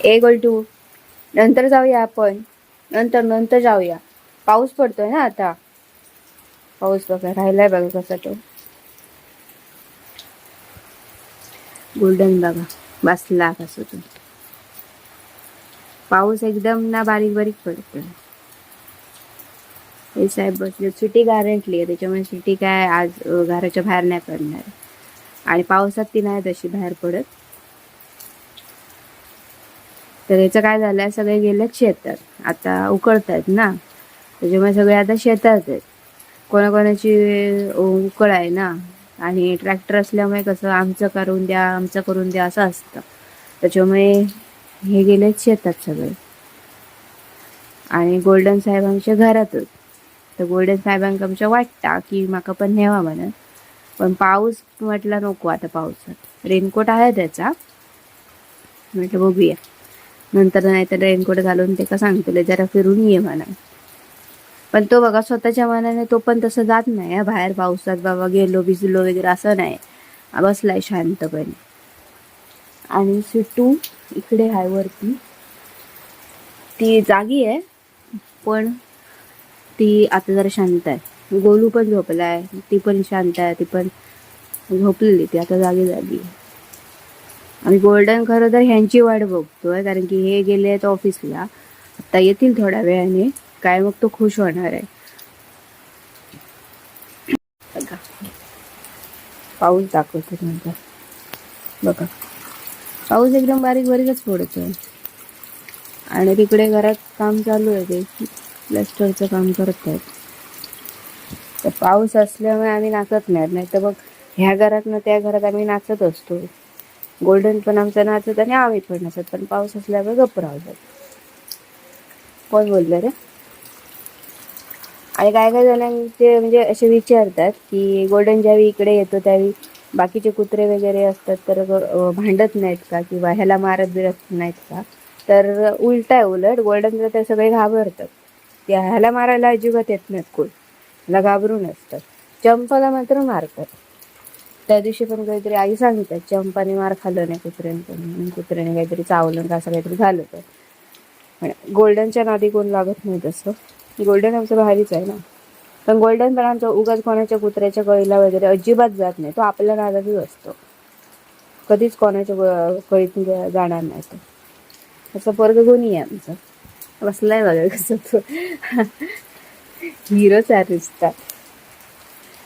ए गोल्टू, नंतर जाऊया आपण. नंतर नंतर जाऊया. पाऊस पडतोय ना आता. पाऊस बघा राहिलाय बघा कसा तो. गोल्डन बघा बसला कसं तो. पाऊस एकदम ना बारीक बारीक पडतोय. हे साहेब बसले. सिटी गारंटली आहे त्याच्यामुळे सिटी काय आज घराच्या बाहेर नाही पडणार. आणि पावसात ती नाही तशी बाहेर पडत. तर याचं काय झालंय, सगळे गेलेत शेतात. आता उकळतायत ना, त्याच्यामुळे सगळे आता शेतात आहेत. कोणाकोणाची उकळ आहे ना, आणि ट्रॅक्टर असल्यामुळे कसं आमचं करून द्या आमचं करून द्या असं असतं. त्याच्यामुळे हे गेलेत शेतात सगळे. आणि गोल्डन साहेब आमच्या घरातच. तर गोल्डन साहेबांक आमच्या वाटता की माका पण नेवा म्हणून. पण पाऊस म्हटला नको आता पावसात. रेनकोट आहे त्याचा, म्हटलं बघूया नंतर, नाही तर रेनकोट घालून ते का सांगतले जरा फिरून ये म्हणा. पण तो बघा स्वतःच्या मनाने तो पण तसं जात नाही बाहेर पावसात. बाबा गेलो भिजलो वगैरे असं नाही, बसलाय शांतपणे. आणि सिटू इकडे आहे वरती. ती जागी आहे पण ती आता जरा शांत आहे. गोलू पण झोपलाय, ती पण शांत आहे. ती पण झोपलेली, ती आता जागी आहे. आणि गोल्डन खरं तर ह्यांची वाट बघतोय, कारण की हे गेले आहेत ऑफिसला. आता येतील थोड्या वेळाने. काय मग तो खुश होणार आहे. बघा पाऊस दाखवतो नंतर. बघा पाऊस एकदम बारीक बारीकच पडतोय. आणि तिकडे घरात काम चालू आहे, ते प्लॅस्टरचं काम करत आहेत. तर पाऊस असल्यामुळे आम्ही नाचत नाही तर मग ह्या घरात ना त्या घरात आम्ही नाचत असतो. गोल्डन पण आमचं नाचत आणि आम्ही पण नाचत. पण पाऊस असल्यामुळे गप्प राहतात. कोण बोललं रे. आणि काय काय जणांचे म्हणजे असे विचारतात की गोल्डन ज्यावेळी इकडे येतो त्यावेळी बाकीचे कुत्रे वगैरे असतात तर भांडत नाहीत का, किंवा ह्याला मारत बिरत नाहीत का. तर उलट आहे. उलट गोल्डन ते सगळे घाबरतात. ह्याला मारायला अजिबात येत नाहीत कोण, ह्याला घाबरून असतात. चंपाला मात्र मारतात. त्या दिवशी पण काहीतरी आई सांगतात चंपाने मार खाल्लं नाही कुत्र्यांकडून, कुत्र्याने काहीतरी चावलं का असं काहीतरी झालं तर. पण गोल्डनच्या नादी कोण लागत नाही तसं. गोल्डन आमचं भारीच आहे ना. पण गोल्डन पण आमच्या उगाच कोणाच्या कुत्र्याच्या गळीला वगैरे अजिबात जात नाही. तो आपल्या नादातच असतो, कधीच कोणाच्या कळीत जाणार नाही तो. असं पोरगं गुणी आहे आमचं. बसलाय बघा कसं तो. हिरोच आहे नुसता.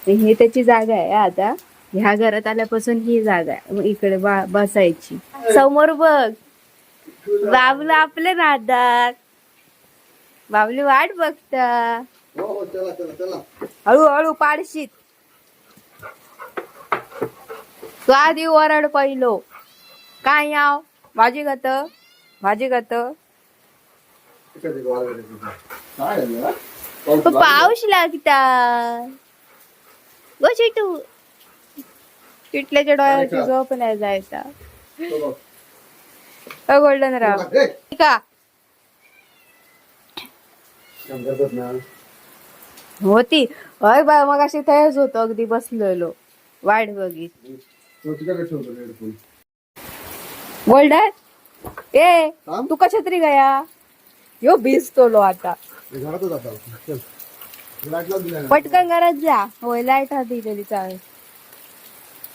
हे त्याची जागा आहे आता. ह्या घरात आल्यापासून ही जागा आहे. मग इकडे बसायची. समोर बघ बाबला आपल्या नादात. बाबली वाट बघता. हळूहळू पाडशीत. तू आधी ओरड पहिलो. काय याव भाजी खात, भाजी खात. पाऊस लागता ग चिटू. चिटल्याच्या डोळ्याची झोप नाही जायचा. गोल्डन राव का होती. अय बा मग अशी तयारच होतो अगदी बसलेलो वाट बघित. गोल्डन ए तू कशा तरी गया यो भिजतो आता. पटकन घरात जा. होय लाईट हा दिलेली चालेल.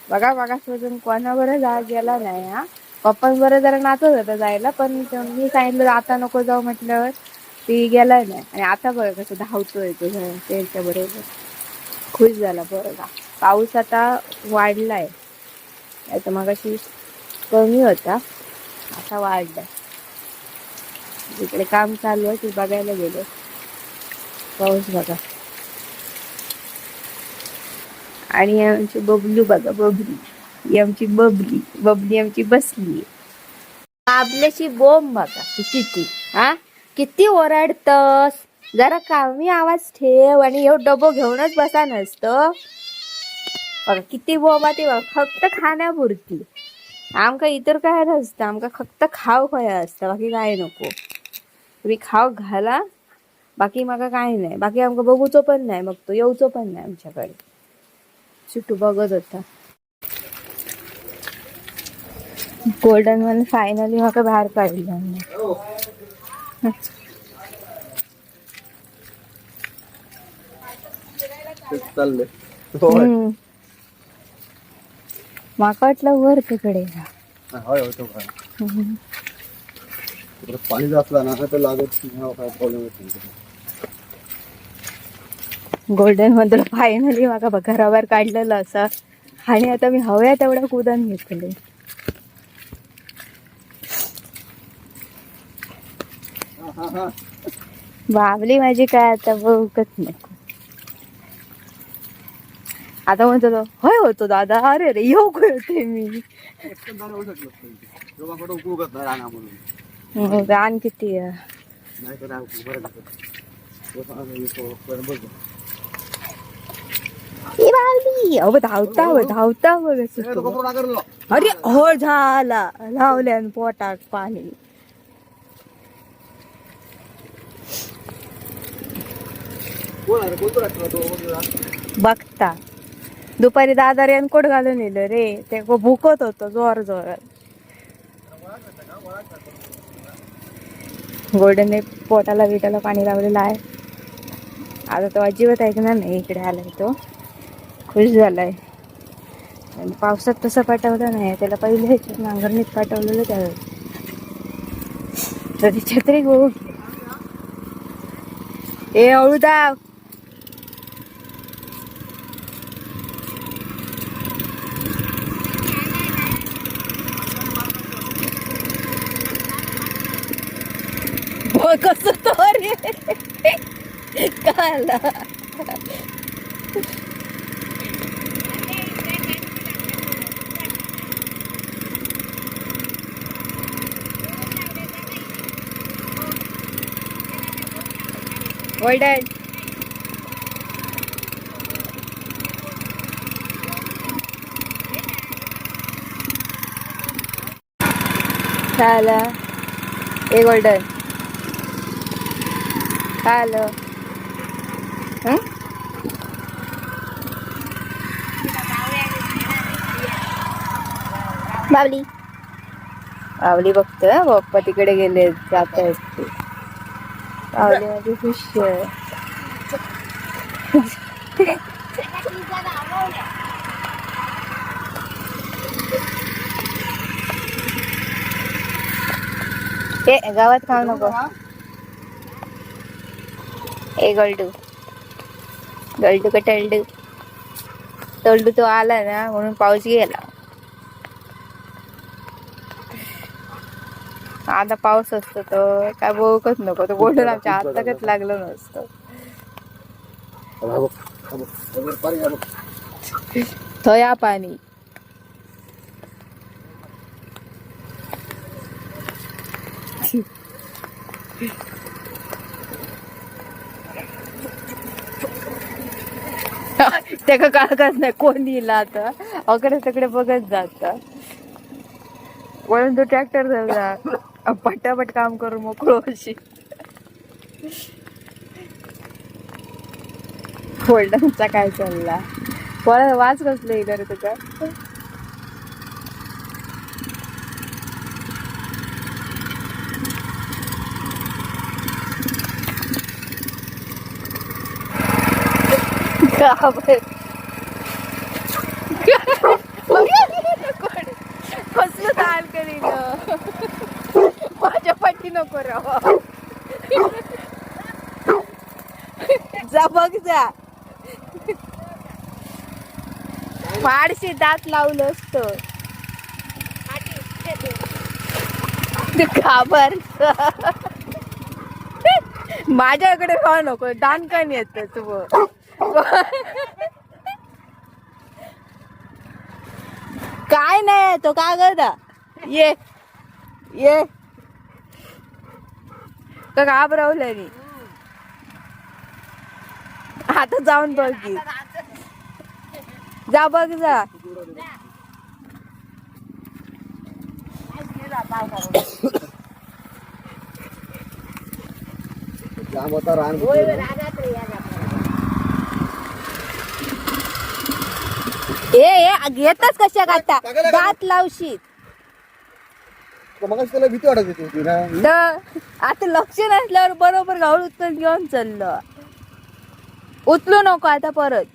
बघा बघा सोडून कोणाबरोबर जा गेला नाही. हा पप्पांबरोबर जरा नाचत होता जायला, पण मी सांगितलं आता नको जाऊ म्हटल्यावर ती गेलाय नाही. आणि आता बघा कसं धावतोय तो त्यांच्या बरोबर. खुश झाला बरं. पाऊस आता वाढलाय. आता मगाशी कमी होता, आता वाढलाय. इकडे काम चालू आहे ते बघायला गेलो. पाऊस बघा. आणि आमची बबलू बघा. बबली आमची बबली. बबली आमची बसली. आपल्याशी बोंब बघा किती. हा किती ओरडतस. जरा कमी आवाज ठेव. आणि एवढं डबो घेऊनच बसा नसतं बघा. किती बोंबा ते बघा. फक्त खाण्यापुरती. आमका इतर काय नसतं. आमका फक्त खाव खया असतं, बाकी काय नको. तुम्ही खाव घाला, बाकी मग काय नाही. बाकी आमका बघूचो पण नाही, मग तो येऊचो पण नाही आमच्याकडे. चिटू बघत होता. गोल्डन वन फायनली म्हाका बाहेर काढलं. माका वाटलं वर तिकडे. पाणी असला ना तर लागत प्रॉब्लेम. गोल्डन मधलं फायनली माका घराबाहेर काढलेलं असं. आणि आता मी हव्या तेवढा कुदान घेतले. बाबली माझी काय आता बघत नको. आता म्हणतो तो होय होतो दादा. अरे रे येऊ होते मी. रान किती आहे. धावता धावता बघ. अरे हो झाला लावल्यान पोटात पाणी. बघता दुपारी दादा रेनकोट घालून येलो रे. ते भुकत होतो जोर जोरात. गोल्डनने पोटाला विटाला पाणी लावलेलं आहे. आता तो अजिबात ऐकणार नाही. इकडे आलाय तो खुश झालाय. आणि पावसात तसं पाठवलं नाही. त्याला पहिले नांगरणीत पाठवलेलं त्यावेळेस. तर ती छत्री गो ए अळूदाव. कसं तो रे काला. गोल्डन झाला. ए गोल्डन आलं. बावली बावली बघतोय. पप्पा तिकडे गेले जात आहेत. बावली माझी खुश आहे. ए गावात खाऊ नको. ए गल्डू गल्डू का टल्डू. टल्डू तो आला ना म्हणून पाऊस गेला. आता पाऊस असतो तो काय बघत नको. तो गोल्डन आमच्या हाताकच लागलं नसतं. थया पाणी. ते का काळकाच नाही कोण येईल. आता अकडे तिकडे बघत जात. वळून तो ट्रॅक्टर झाला पटापट काम करून मोकळो अशी. गोल्डनचा काय चालला. परत वाच कसलं इकडे तुका. कसलं दाल करीन माझ्या पाठी नको राव. जा बघ जा. फाडशी दात लावलं असतं. घाबर माझ्याकडे खाऊ नको. दानकान येत तू. काय नाही तो का करता. ये ये का घाबरवलं नी. आता जाऊन बघ की. जा बघ जा. ए घेतच कशा आता दात लावशीत. मग त्याला भीती वाटत होती ना. तर आता लक्ष नसल्यावर बरोबर गावळ उचलून घेऊन चाललो. उचलू नको आता परत.